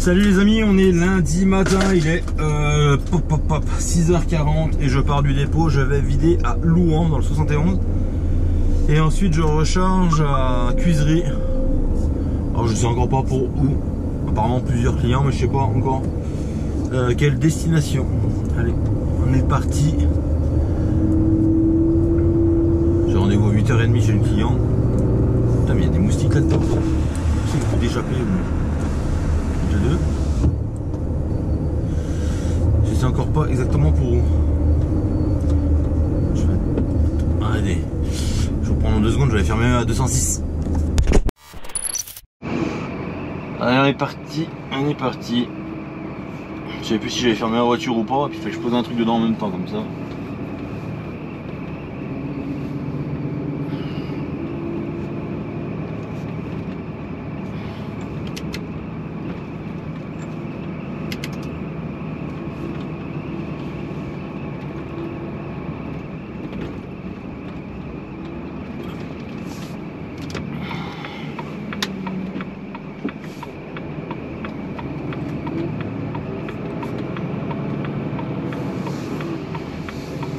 Salut les amis, on est lundi matin, il est 6h40 et je pars du dépôt, je vais vider à Louhans dans le 71 et ensuite je recharge à Cuisery. Alors je sais encore pas pour où, apparemment plusieurs clients mais je sais pas encore quelle destination. Allez, on est parti. J'ai rendez-vous à 8h30 chez le client. Putain mais il y a des moustiques là-dedans. C'est qu'il faut d'échapper ou... deux. Je sais encore pas exactement pour où. Allez, je vous prends en 2 secondes, je vais fermer à 206. Allez, on est parti, on est parti. Je savais plus si j'avais fermé la voiture ou pas, puis il fallait que je pose un truc dedans en même temps comme ça.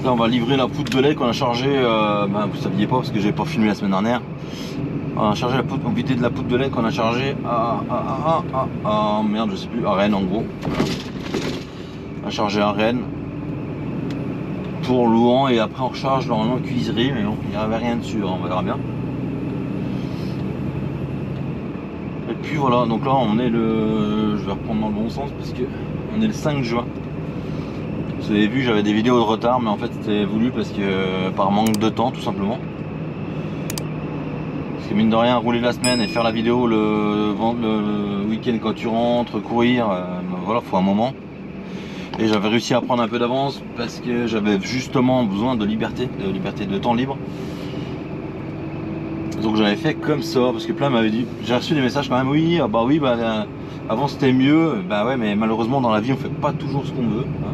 Là on va livrer la poudre de lait qu'on a chargée, vous saviez pas parce que j'avais pas filmé la semaine dernière. On a chargé la poudre, on vidait de la poudre de lait qu'on a chargée à merde je sais plus, à Rennes en gros. On a chargé à Rennes pour Louhans et après on recharge normalement Cuisery mais bon, il n'y avait rien dessus, on verra bien. Et puis voilà, donc là on est le... je vais reprendre dans le bon sens parce que on est le 5 juin. Vous avez vu, j'avais des vidéos de retard, mais en fait c'était voulu parce que par manque de temps tout simplement. Parce que mine de rien, rouler la semaine et faire la vidéo le week-end quand tu rentres, courir, voilà, faut un moment. Et j'avais réussi à prendre un peu d'avance parce que j'avais justement besoin de liberté de temps libre. Donc j'avais fait comme ça, parce que plein m'avaient dit, j'ai reçu des messages quand même, oui, avant c'était mieux, bah ouais, mais malheureusement dans la vie on fait pas toujours ce qu'on veut. Hein.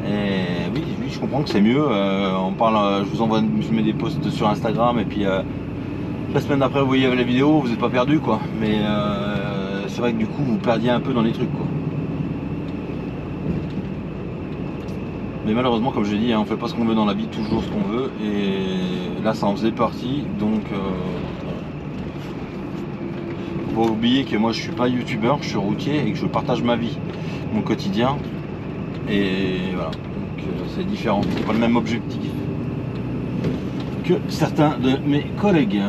Et oui, je comprends que c'est mieux. On parle, je vous envoie, je mets des posts sur Instagram et puis la semaine d'après vous voyez la vidéo, vous n'êtes pas perdu quoi. Mais c'est vrai que du coup vous perdiez un peu dans les trucs quoi. Mais malheureusement comme je l'ai dit, hein, on fait pas ce qu'on veut dans la vie, toujours ce qu'on veut. Et là ça en faisait partie. Donc faut pas oublier que moi je suis pas youtubeur, je suis routier et que je partage ma vie, mon quotidien. Et voilà, donc c'est différent, c'est pas le même objectif que certains de mes collègues.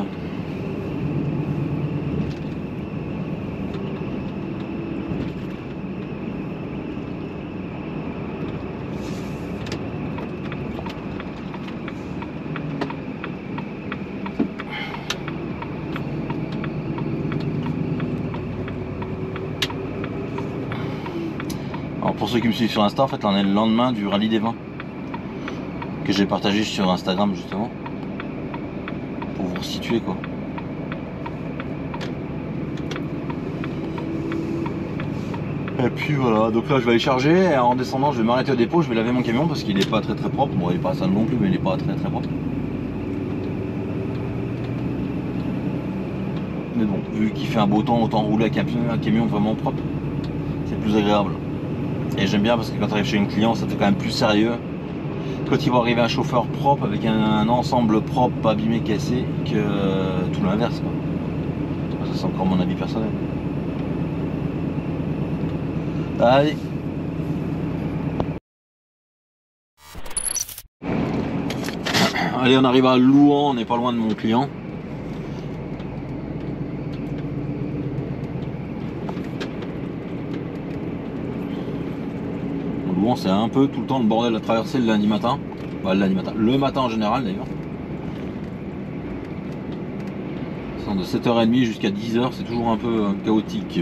Alors pour ceux qui me suivent sur Insta, en fait là on est le lendemain du rallye des vins que j'ai partagé sur Instagram justement pour vous resituer quoi. Et puis voilà, donc là je vais aller charger et en descendant je vais m'arrêter au dépôt, je vais laver mon camion parce qu'il est pas très propre. Bon il est pas sale non plus mais il est pas très propre. Mais bon, vu qu'il fait un beau temps, autant rouler avec un camion vraiment propre, c'est plus agréable. Et j'aime bien parce que quand tu arrives chez un client, ça fait quand même plus sérieux. Quand il va arriver un chauffeur propre avec un ensemble propre, pas abîmé, cassé, que tout l'inverse. Ça c'est encore mon avis personnel. Allez. Allez, on arrive à Louhans, on n'est pas loin de mon client. Louhans c'est un peu tout le temps le bordel à traverser le lundi matin. Bah, le matin en général d'ailleurs. De 7h30 jusqu'à 10h, c'est toujours un peu chaotique.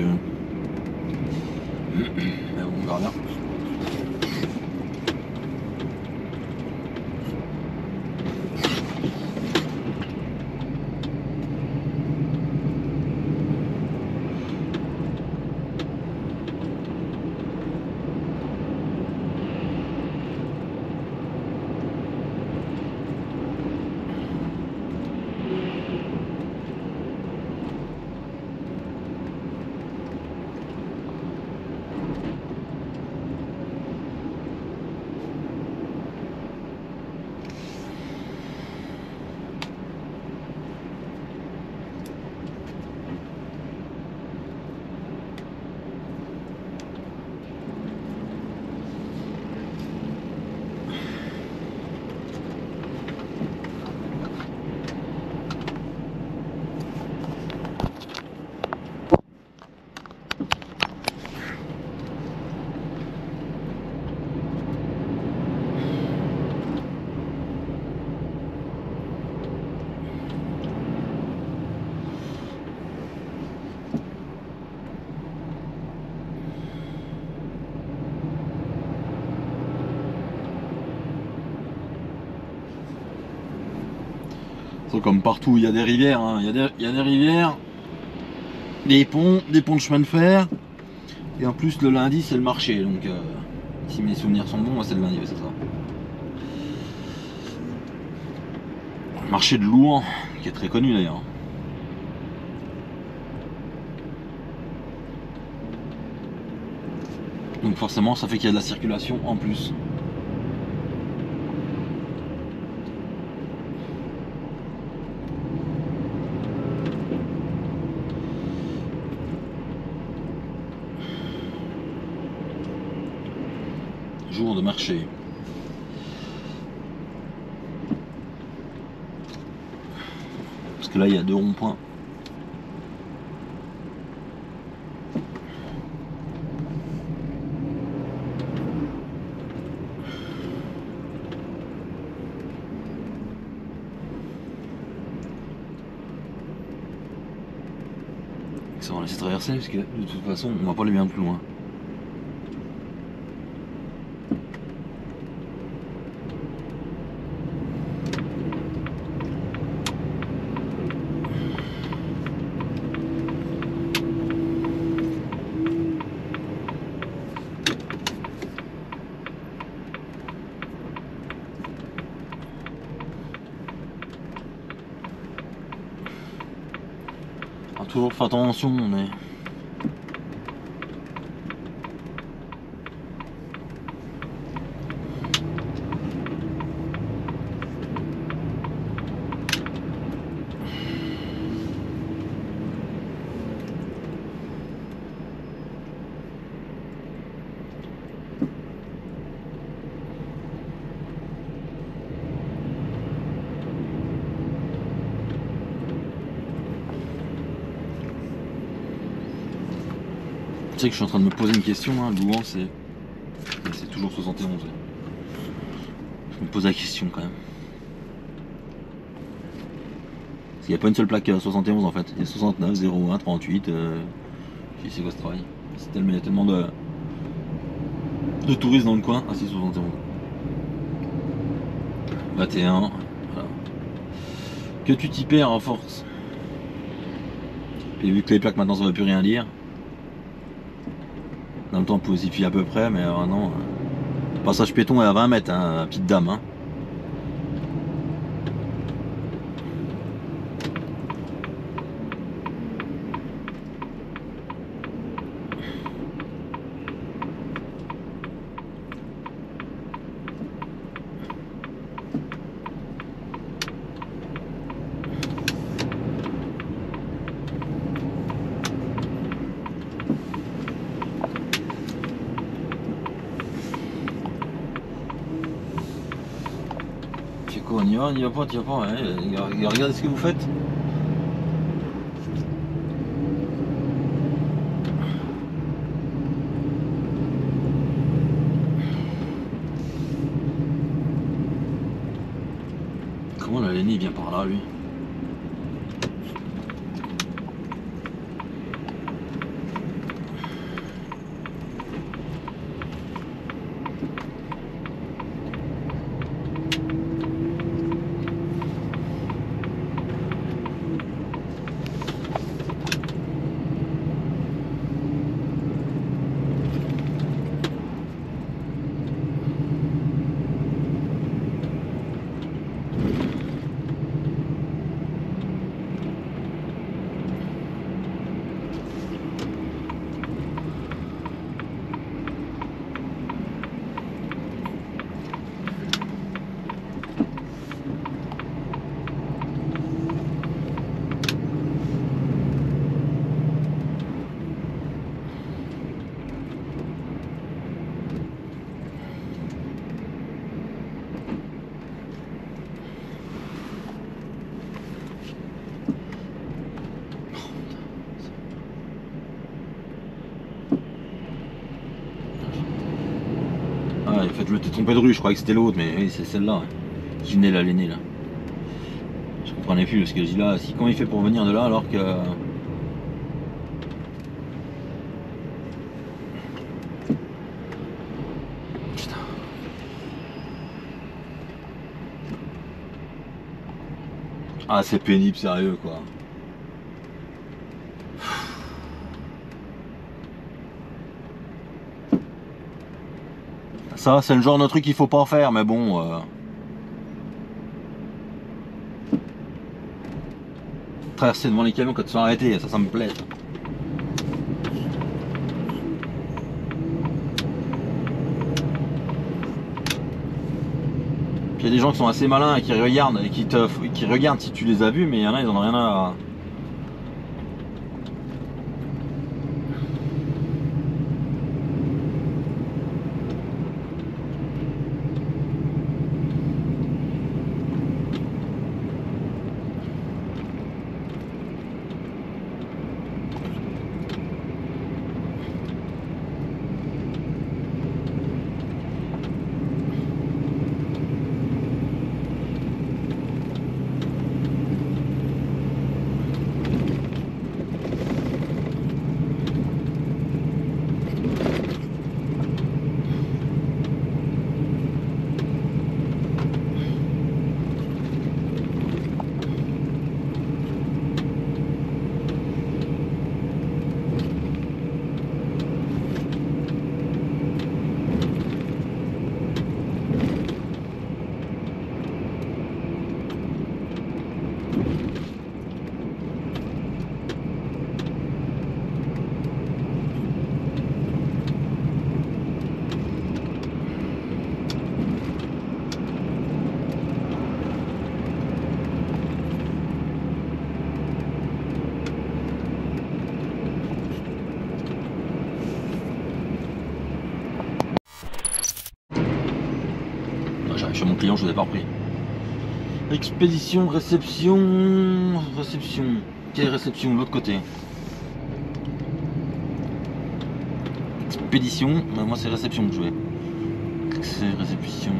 Mais bon, on verra bien. C'est comme partout, il y a des rivières, hein. Il y a des rivières, des ponts de chemin de fer. Et en plus le lundi c'est le marché, donc si mes souvenirs sont bons, c'est le lundi, ouais, c'est ça. Le marché de Louan, qui est très connu d'ailleurs. Donc forcément ça fait qu'il y a de la circulation en plus. Jour de marché. Parce que là il y a 2 ronds-points. Ça va laisser traverser parce que de toute façon on va pas aller bien plus loin. Toujours faire attention, mais tu sais que je suis en train de me poser une question, hein. Louan c'est toujours 71. Je me pose la question quand même. Parce qu'il n'y a pas une seule plaque 71 en fait. Il y a 69, 01, 38. C'est quoi ce travail? Il y a tellement de touristes dans le coin. Ah c'est 71. 21. Voilà. Que tu t'y perds en force. Puis vu que les plaques maintenant ça ne veut plus rien dire. En même temps on peut s'y fier à peu près, mais non. Passage piéton est à 20 mètres, hein, petite dame. Hein. On y va, on y va pas, tu vas pas, hein. Regardez ce que vous faites. Comment la Lenny vient par là lui? Ah, en fait, je m'étais trompé de rue, je croyais que c'était l'autre, mais oui, c'est celle-là. Qui venait là, l'aîné là. Je comprenais plus parce que je dis là, comment il fait pour venir de là alors que. Putain. Ah, c'est pénible, sérieux, quoi. Ça, c'est le genre de truc qu'il faut pas faire, mais bon. Traverser devant les camions quand ils sont arrêtés, ça me plaît. Ça. Puis il y a des gens qui sont assez malins et qui regardent qui regardent si tu les as vus, mais il y en a, ils en ont rien à. J'arrive chez mon client, je vous ai pas repris. Expédition, réception. Réception. Quelle réception de l'autre côté? Expédition, moi c'est réception que je vais. C'est réception.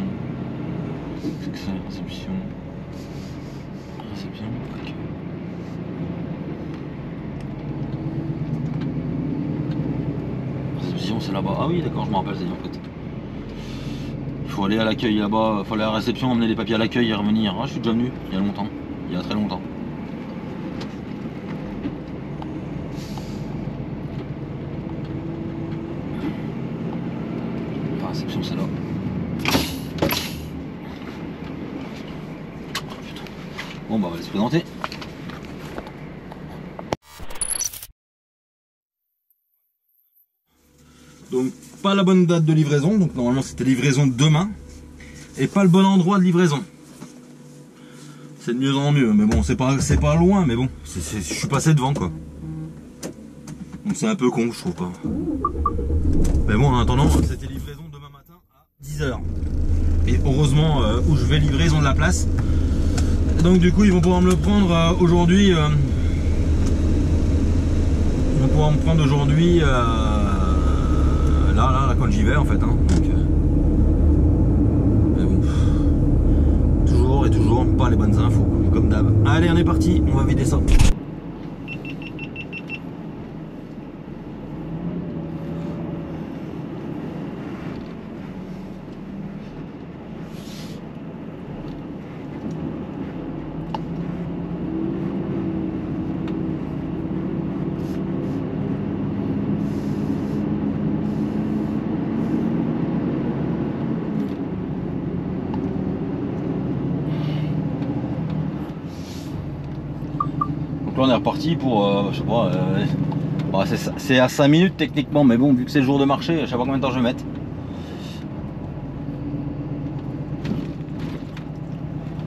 C'est réception. Réception, ok. Réception c'est là-bas. Ah oui d'accord, je me rappelle, c'est en fait. Il faut aller à l'accueil là-bas, il faut aller à la réception, emmener les papiers à l'accueil et revenir. Ah, je suis déjà venu, il y a longtemps, il y a très longtemps. La réception c'est là. Bon bah on va aller se présenter. Donc pas la bonne date de livraison, donc normalement c'était livraison demain. Et pas le bon endroit de livraison. C'est de mieux en mieux, mais bon c'est pas loin, mais bon, je suis passé devant quoi. Donc c'est un peu con je trouve pas. Mais bon en attendant, c'était livraison demain matin à 10 h. Et heureusement où je vais livrer ils ont de la place. Donc du coup ils vont pouvoir me le prendre aujourd'hui. Ils vont pouvoir me prendre aujourd'hui là quand j'y vais en fait. Hein. Donc, mais bon. Toujours et toujours pas les bonnes infos comme d'hab. Allez on est parti, on va vider ça. On est reparti pour, je sais pas, bah, c'est à 5 minutes techniquement, mais bon, vu que c'est le jour de marché, je sais pas combien de temps je vais mettre.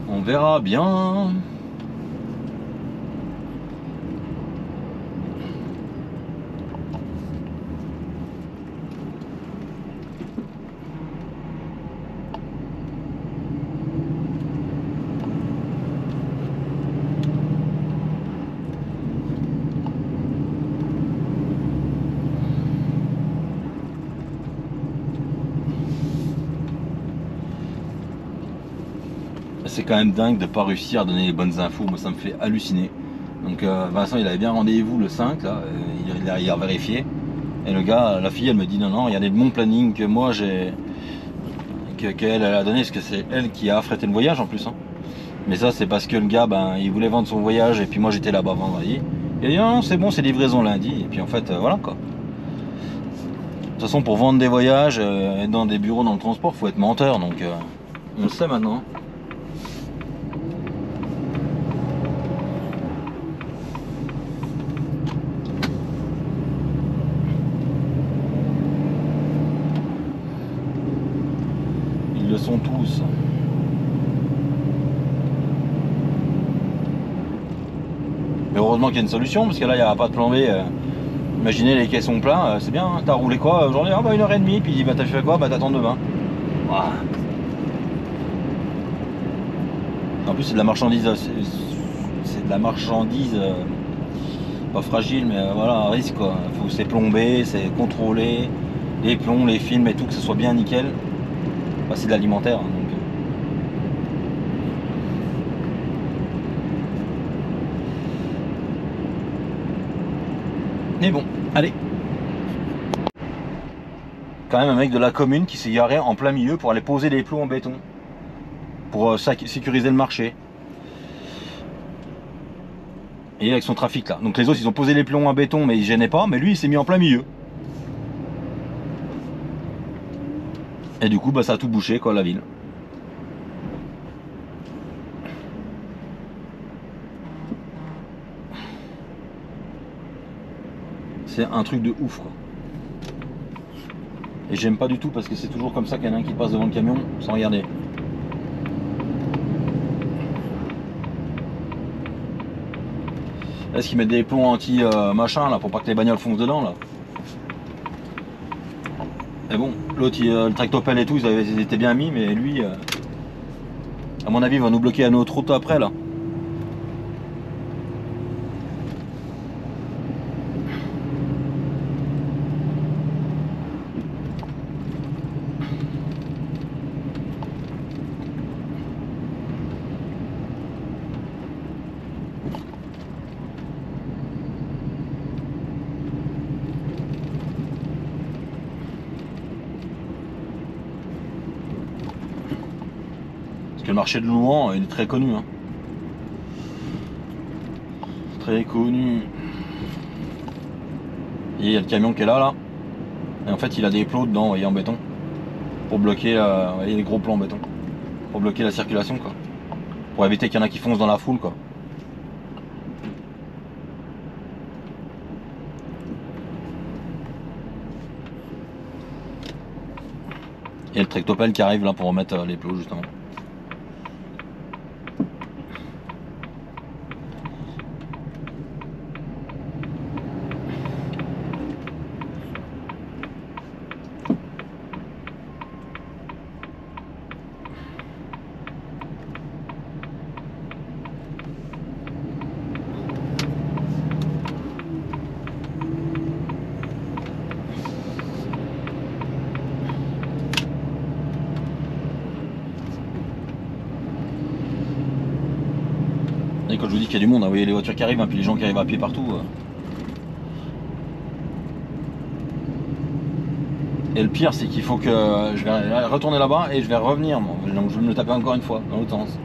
On verra bien. C'est quand même dingue de pas réussir à donner les bonnes infos, moi ça me fait halluciner. Donc Vincent il avait bien rendez-vous le 5 là, il a vérifié. Et le gars, la fille elle me dit non, regardez le bon planning que moi j'ai, qu'elle a donné, parce que c'est elle qui a affrété le voyage en plus. Hein. Mais ça c'est parce que le gars ben, il voulait vendre son voyage et puis moi j'étais là-bas vendredi. Il a dit non c'est bon c'est livraison lundi et puis en fait voilà quoi. De toute façon pour vendre des voyages, être dans des bureaux dans le transport faut être menteur donc on le sait maintenant. Ils le sont tous. Mais heureusement qu'il y a une solution, parce que là, il n'y a pas de plan B. Imaginez, les quais sont pleins, c'est bien. T'as roulé quoi aujourd'hui? Ah bah 1h30, puis bah, t'as fait quoi? Bah t'attends demain. Ouah. En plus, c'est de la marchandise, c'est de la marchandise pas fragile, mais voilà, à risque quoi. Faut c'est plombé, c'est contrôlé, les plombs, les films et tout, que ce soit bien nickel. Bah, c'est de l'alimentaire, hein, donc. Mais bon, allez. Quand même un mec de la commune qui s'est garé en plein milieu pour aller poser des plots en béton. Pour sécuriser le marché. Et avec son trafic là. Donc les autres ils ont posé les plombs en béton mais ils gênaient pas. Mais lui il s'est mis en plein milieu. Et du coup bah ça a tout bouché quoi la ville. C'est un truc de ouf quoi. Et j'aime pas du tout parce que c'est toujours comme ça qu'il y en a un qui passe devant le camion sans regarder. Est-ce qu'ils mettent des plombs anti machin là pour pas que les bagnoles foncent dedans là? Mais bon, l'autre le tractopelle et tout ils étaient bien mis mais lui à mon avis il va nous bloquer à notre route après là. Parce que le marché de Louan il est très connu hein. Très connu. Et il y a le camion qui est là. Et en fait il a des plots dedans, vous voyez, en béton. Pour bloquer vous voyez, les gros plots en béton. Pour bloquer la circulation quoi. Pour éviter qu'il y en a qui foncent dans la foule quoi. Et le tractopelle qui arrive là pour remettre les plots justement. Et quand je vous dis qu'il y a du monde, vous voyez les voitures qui arrivent, hein, puis les gens qui arrivent à pied partout. Et le pire, c'est qu'il faut que je vais retourner là-bas et je vais revenir. Moi. Donc je vais me le taper encore une fois, dans l'autre sens.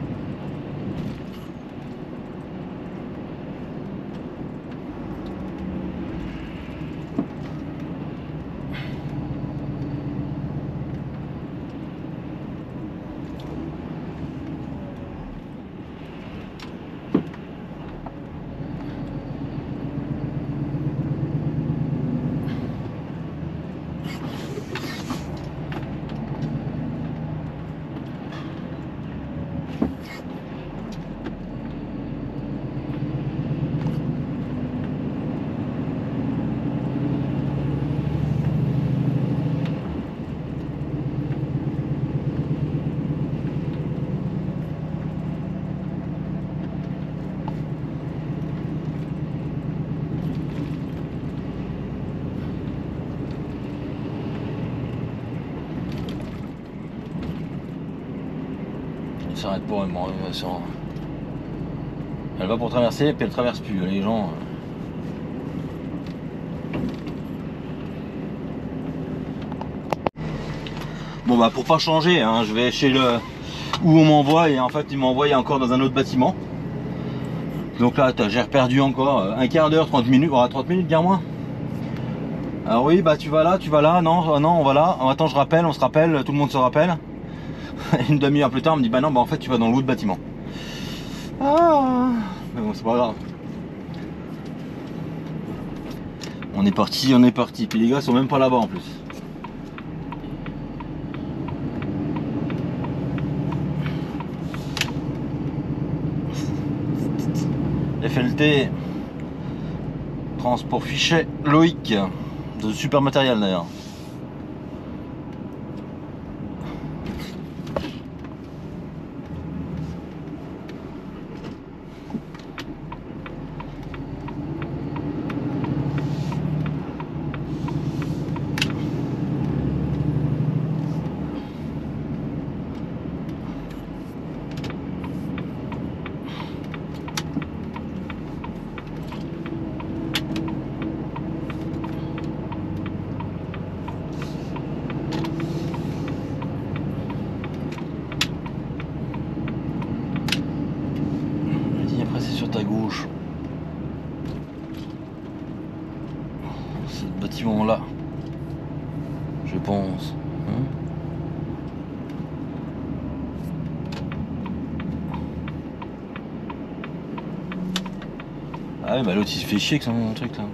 Il s'arrête pour elle, elle va pour traverser, puis elle traverse plus. Les gens. Bon bah pour pas changer, hein, je vais chez où on m'envoie, et en fait il m'a envoyé encore dans un autre bâtiment. Donc là j'ai perdu encore un quart d'heure, 30 minutes, 30 minutes bien moins. Alors oui, bah tu vas là, non, non, on va là. Oh, attends, je rappelle, on se rappelle, tout le monde se rappelle. Une demi-heure plus tard, on me dit bah non, bah en fait tu vas dans l'autre bâtiment. Ah, mais bon, c'est pas grave. On est parti, on est parti. Puis les gars sont même pas là-bas en plus. FLT, transport fichet Loïc, de super matériel d'ailleurs. Ta gauche, ce bâtiment là, je pense. Ah ouais, bah l'autre il se fait chier avec son truc là.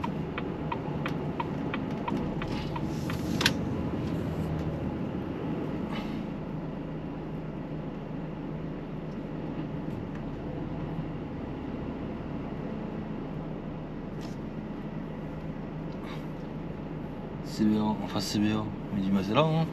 CBA, enfin CBA, il dit bah c'est là hein.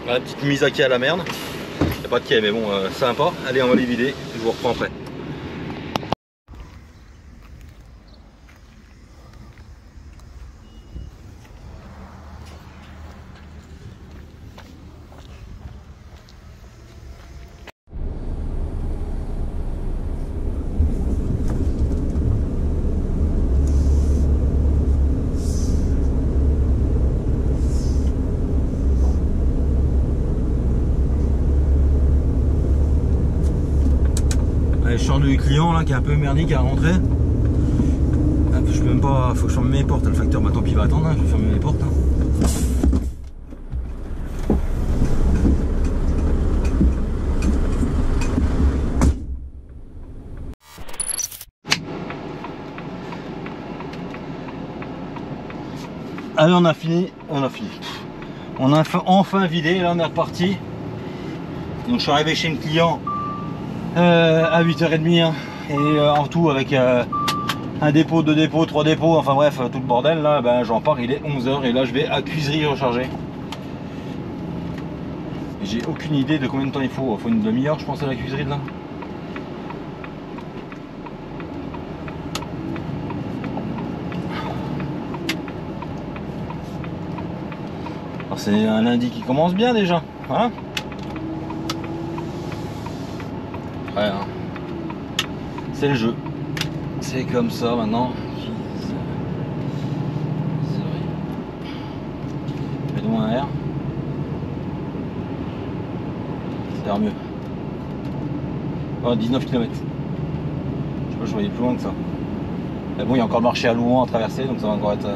La petite mise à quai à la merde. Il n'y a pas de quai mais bon, sympa. Allez, on va les vider. Je vous reprends après. Je sors du client là qui est un peu merdique à rentrer. Je peux même pas, faut que je ferme mes portes. Le facteur, bah tant pis, il va attendre, hein. Je vais fermer mes portes. Hein. Allez, on a fini. On a enfin vidé. Là, on est reparti. Donc, je suis arrivé chez une client à 8h30 hein, et en tout avec un un dépôt, deux dépôts, trois dépôts, enfin bref, tout le bordel là, ben j'en pars, il est 11 h et là je vais à cuiserie recharger. J'ai aucune idée de combien de temps il faut une demi-heure je pense à la cuiserie là. C'est un lundi qui commence bien déjà, hein. Ouais, hein. C'est le jeu, c'est comme ça maintenant. Mets-nous un R. Ça a l'air mieux. Oh, 19 km. Je sais pas, je voyais plus loin que ça. Mais bon, il y a encore le marché à Louan à traverser, donc ça va encore être...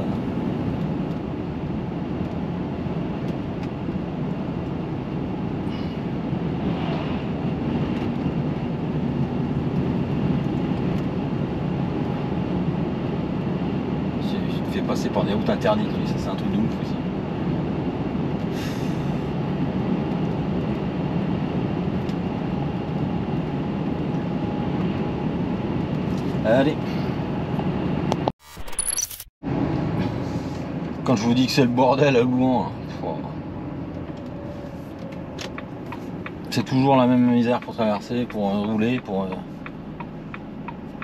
Il fait passer par des routes interdites, ça c'est un truc de ouf aussi. Allez. Quand je vous dis que c'est le bordel à Louan, c'est toujours la même misère pour traverser, pour rouler, pour...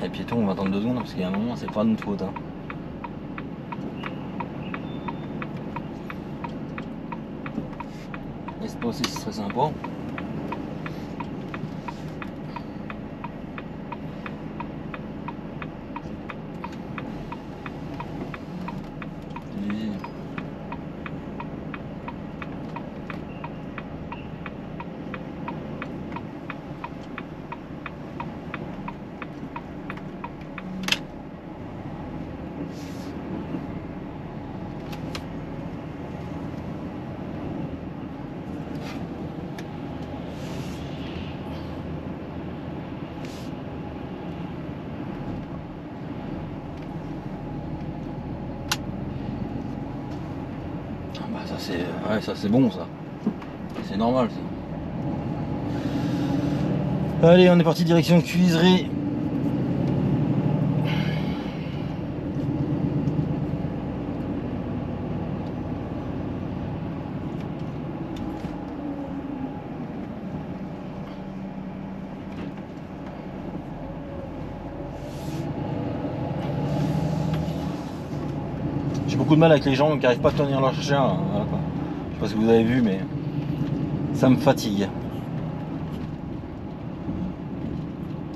Les piétons, on va attendre 2 secondes parce qu'il y a un moment, c'est pas de notre faute. Hein. Et c'est pas aussi, ce serait sympa. Ça c'est bon ça. C'est normal ça. Allez, on est parti direction cuiserie. J'ai beaucoup de mal avec les gens qui n'arrivent pas à tenir leur chien. Voilà, quoi. Je sais pas si vous avez vu, mais ça me fatigue.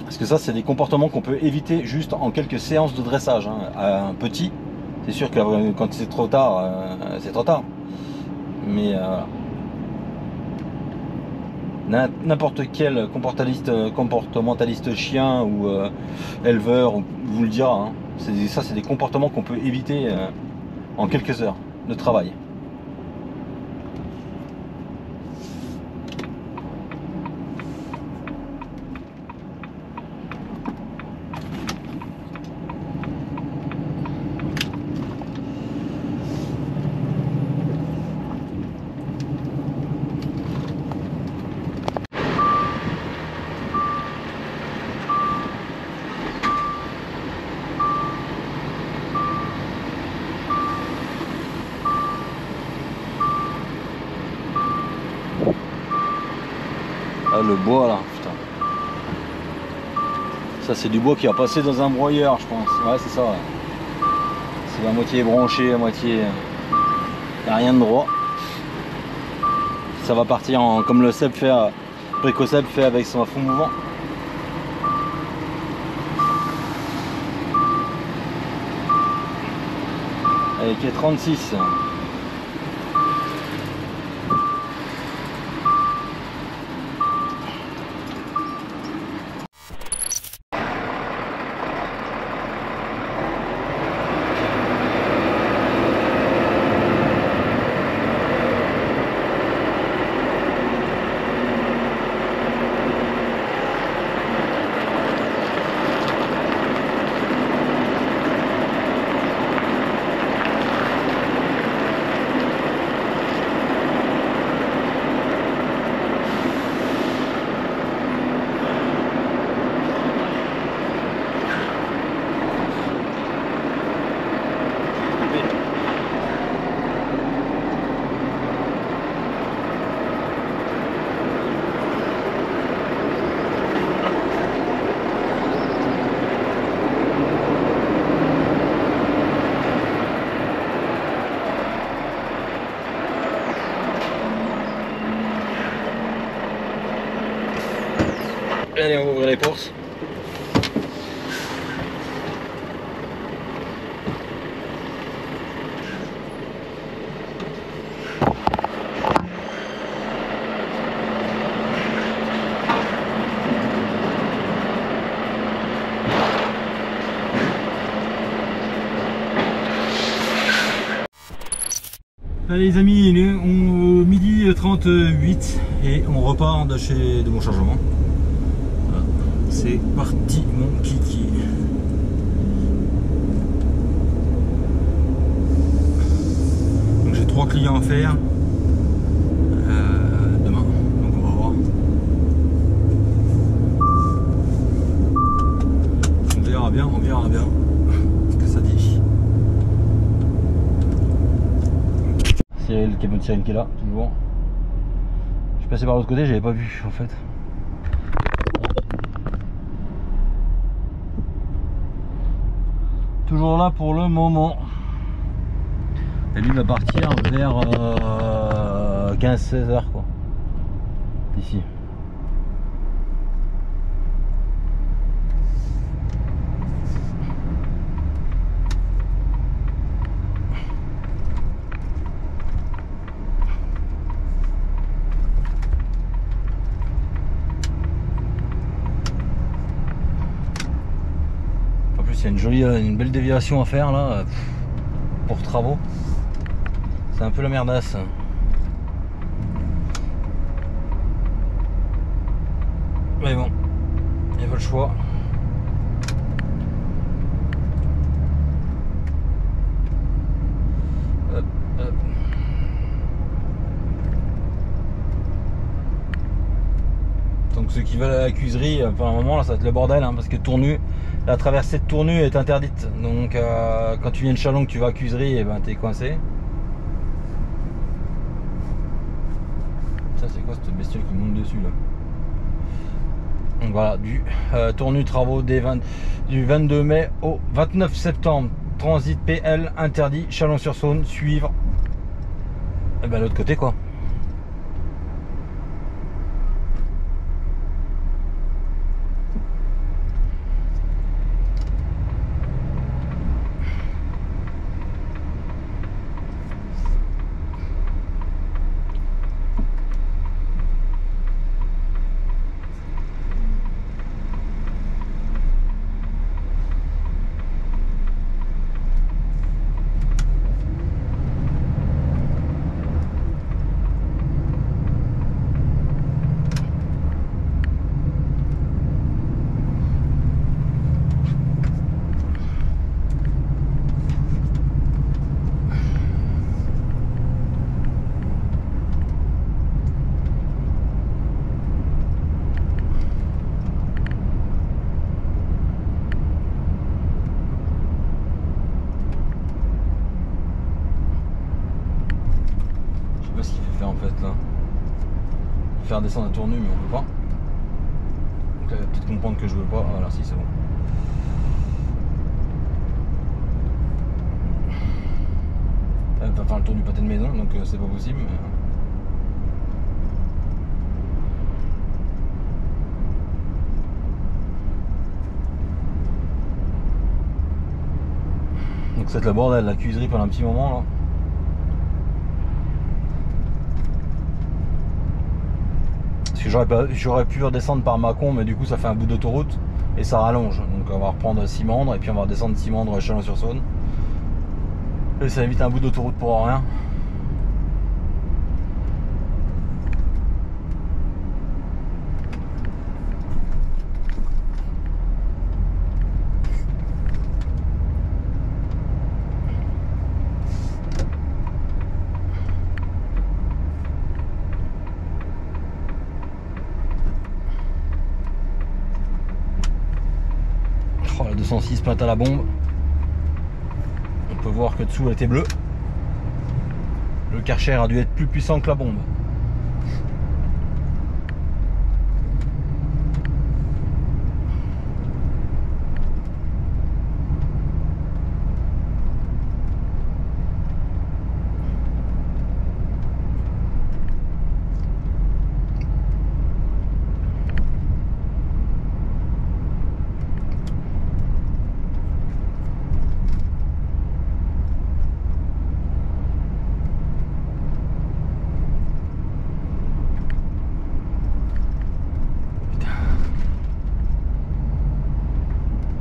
Parce que ça, c'est des comportements qu'on peut éviter juste en quelques séances de dressage. Hein. À un petit, c'est sûr que quand c'est trop tard, c'est trop tard. Mais n'importe quel comportementaliste chien ou éleveur vous le dira. Hein. Ça, c'est des comportements qu'on peut éviter en quelques heures de travail. Ah, le bois là, putain. Ça c'est du bois qui a passé dans un broyeur, je pense. Ouais, c'est ça. Ouais. C'est à moitié branché, à moitié... Il n'y a rien de droit. Ça va partir en, comme le Seb fait, Brico Seb fait avec son fond mouvant. Avec les 36. Allez, on va ouvrir les portes. Allez les amis, il est midi 38 et on repart de mon chargement. Voilà. C'est parti mon kiki. Donc j'ai 3 clients à faire demain, donc on va voir. On verra bien ce que ça dit. Cyril, le camion de Cyril qui est là, toujours. Je suis passé par l'autre côté, j'avais pas vu en fait. Toujours là pour le moment. Et lui va partir vers 15-16 heures quoi. Ici. Il y a une belle déviation à faire là pour travaux. C'est un peu la merdasse. Mais bon, il n'y a pas le choix. Hop, hop. Donc ceux qui veulent à la cuiserie, pour un moment là ça va être le bordel hein, parce que Tournu, la traversée de Tournu est interdite. Donc quand tu viens de Châlons que tu vas à cuiserie, et ben t'es coincé. Ça c'est quoi cette bestiole qui monte dessus là? Donc voilà, du Tournu travaux du 22 mai au 29 septembre. Transit PL interdit, Chalon-sur-Saône, suivre. Et ben l'autre côté quoi. Faire descendre un Tournu mais on peut pas. Donc là il va peut-être comprendre que je veux pas. Voilà, si c'est bon. Elle va faire le tour du pâté de maison donc c'est pas possible. Mais... donc c'est le bordel, la cuiserie pendant un petit moment là. J'aurais pu redescendre par Mâcon mais du coup ça fait un bout d'autoroute et ça rallonge, donc on va reprendre Simandre et puis on va redescendre Simandre Chalon-sur-Saône et ça évite un bout d'autoroute pour rien. La 206 plate à la bombe. On peut voir que dessous elle était bleue. Le Karcher a dû être plus puissant que la bombe.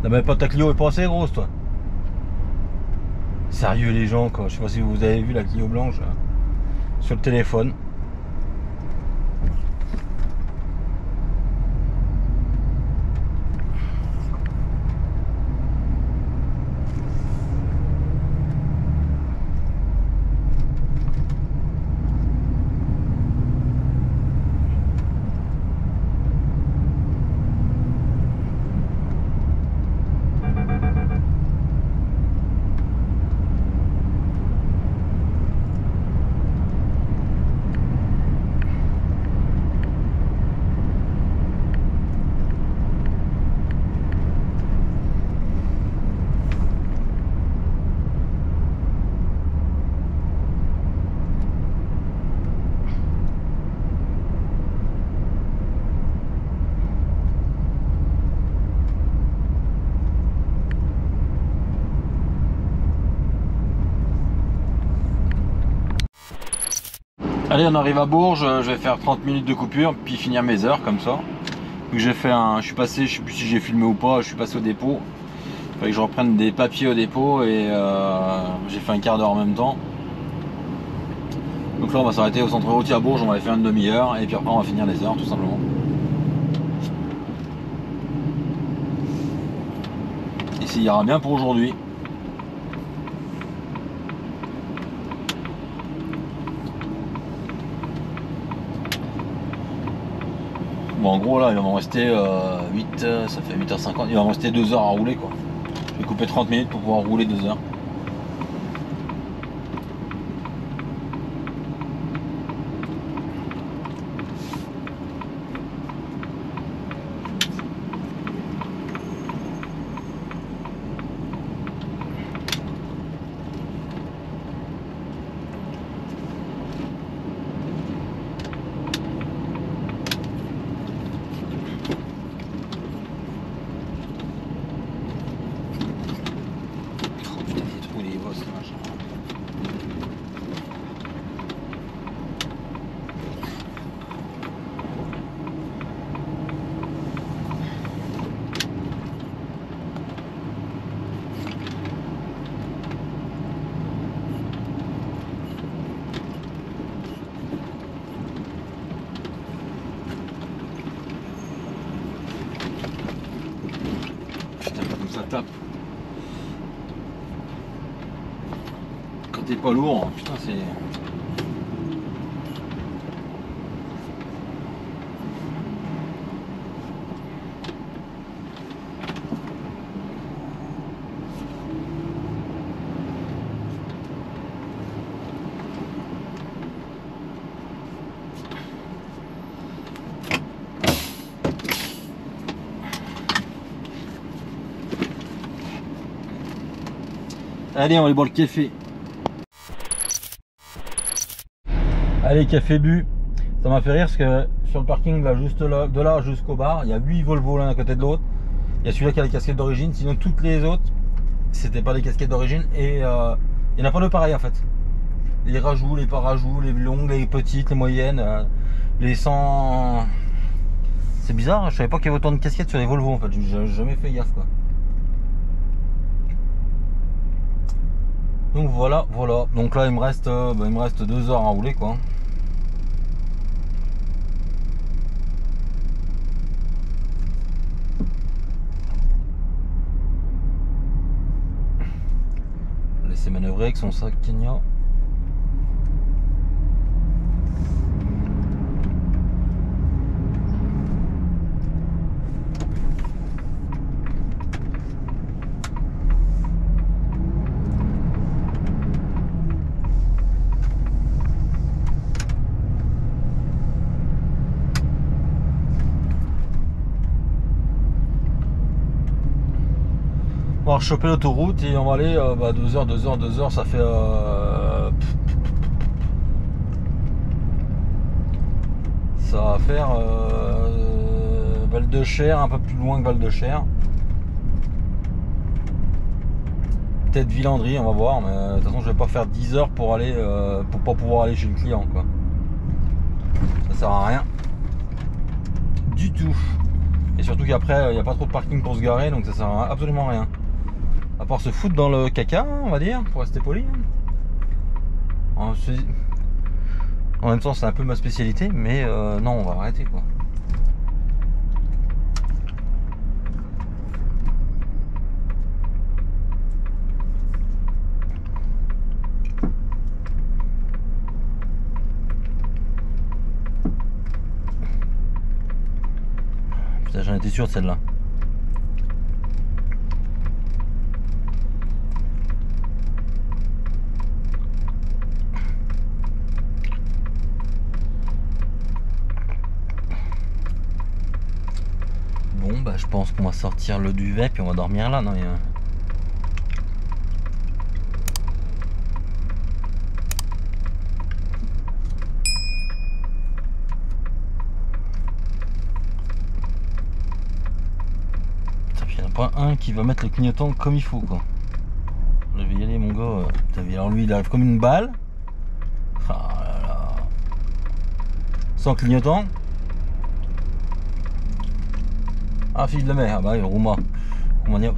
mais pas ta Clio est pas assez grosse toi. Sérieux les gens quoi. Je sais pas si vous avez vu la Clio blanche là, sur le téléphone. Allez, on arrive à Bourges, je vais faire 30 minutes de coupure, puis finir mes heures comme ça. Donc j'ai fait un, je suis passé, je sais plus si j'ai filmé ou pas, je suis passé au dépôt. Il fallait que je reprenne des papiers au dépôt et j'ai fait un quart d'heure en même temps. Donc là on va s'arrêter au centre routier à Bourges, on va aller faire une demi-heure et puis après on va finir les heures tout simplement. Et ça ira bien pour aujourd'hui. Bon, en gros là il va m'en rester 8, ça fait 8h50, il va m'en rester 2 heures à rouler quoi. Je vais couper 30 minutes pour pouvoir rouler 2 heures. Tape. Quand t'es pas lourd, putain c'est... Allez, on va aller boire le café. Allez, café bu. Ça m'a fait rire parce que sur le parking, là, juste là, de là jusqu'au bar, il y a 8 Volvo l'un à côté de l'autre. Il y a celui-là qui a les casquettes d'origine, sinon toutes les autres, c'était pas les casquettes d'origine. Et il n'y en a pas de pareil en fait. Les rajouts, les pas rajouts, les longues, les petites, les moyennes, les sans... C'est bizarre, je savais pas qu'il y avait autant de casquettes sur les Volvo en fait, j'ai jamais fait gaffe quoi. Donc voilà. Donc là il me reste 2 heures à rouler quoi. Laisser manœuvrer avec son sac Kenya. On va choper l'autoroute et on va aller 2 heures, ça fait ça va faire Val de Cher, un peu plus loin que Val de Cher. Peut-être Villandry, on va voir, mais de toute façon je vais pas faire 10 heures pour aller pour pas pouvoir aller chez le client quoi. Ça sert à rien du tout. Et surtout qu'après il n'y a pas trop de parking pour se garer, donc ça sert à absolument rien. À part se foutre dans le caca, on va dire, pour rester poli. En même temps c'est un peu ma spécialité, mais non, on va arrêter quoi. Putain, j'en étais sûr de celle-là. Bon bah je pense qu'on va sortir le duvet puis on va dormir là, non il y en a pas un qui va mettre le clignotant comme il faut quoi. Je vais y aller mon gars. Alors lui il arrive comme une balle. Ah là là. Sans clignotant. Ah fille de la mer, ah bah Rouma.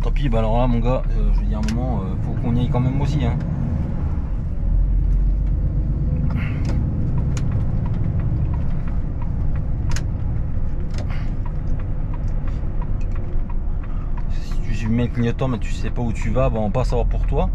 Tant pis, bah alors là mon gars, je veux dire à un moment, faut qu'on y aille quand même aussi hein. Si tu mets le clignotant mais tu sais pas où tu vas, bah on va pas savoir pour toi.